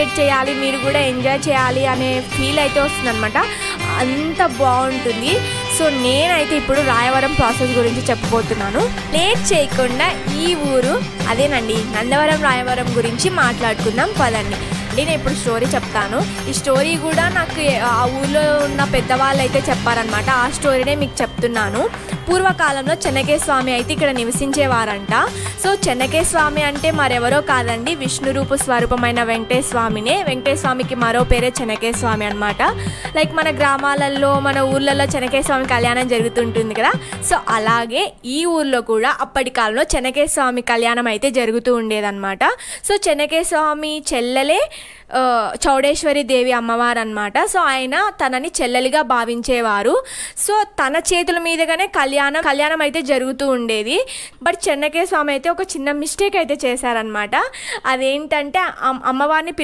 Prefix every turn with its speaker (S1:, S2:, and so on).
S1: Participate చేయాలి, మీరు కూడా ఎంజాయ్ చేయాలి అనే ఫీల్ అయితే వస్తుందన్నమాట. అంత బాగుంటుంది. సో నేనైతే ఇప్పుడు రాయవరం ప్రాసెస్ గురించి చెప్పబోతున్నాను. లేట్ చేయకుండా ఈ ఊరు అదేనండి నందవరం రాయవరం గురించి మాట్లాడుకుందాం పదండి. నేను ఇప్పుడు స్టోరీ చెప్తాను. ఈ స్టోరీ కూడా నాకు ఆ ఊళ్ళో ఉన్న పెద్దవాళ్ళు అయితే చెప్పారనమాట. ఆ స్టోరీనే మీకు చెప్తున్నాను. పూర్వకాలంలో చెన్నకేశ్వర స్వామి అయితే ఇక్కడ నివసించేవారంట. సో చెన్నకేశ్వర స్వామి అంటే మరెవరో కాదండి, విష్ణు రూప స్వరూపమైన వెంకటేశ్వర స్వామినే. వెంకటేశ్వర స్వామికి మరో పేరే చెన్నకేశ్వర స్వామి అనమాట. లైక్ మన గ్రామాలలో మన ఊర్లలో చెన్నకేశ్వర స్వామి కళ్యాణం జరుగుతుంటుంది కదా. సో అలాగే ఈ ఊర్లో కూడా అప్పటి కాలంలో చెన్నకేశ్వర స్వామి కళ్యాణం అయితే జరుగుతూ ఉండేదన్నమాట. సో చెన్నకేశ్వర స్వామి చెల్లెలే చౌడేశ్వరి దేవి అమ్మవారు అనమాట. సో ఆయన తనని చెల్లెలిగా భావించేవారు. సో తన చేతుల మీదుగానే కళ్యాణం అయితే జరుగుతూ ఉండేది. బట్ చెన్నకేశ్వర స్వామి అయితే ఒక చిన్న మిస్టేక్ అయితే చేశారనమాట. అదేంటంటే అమ్మవారిని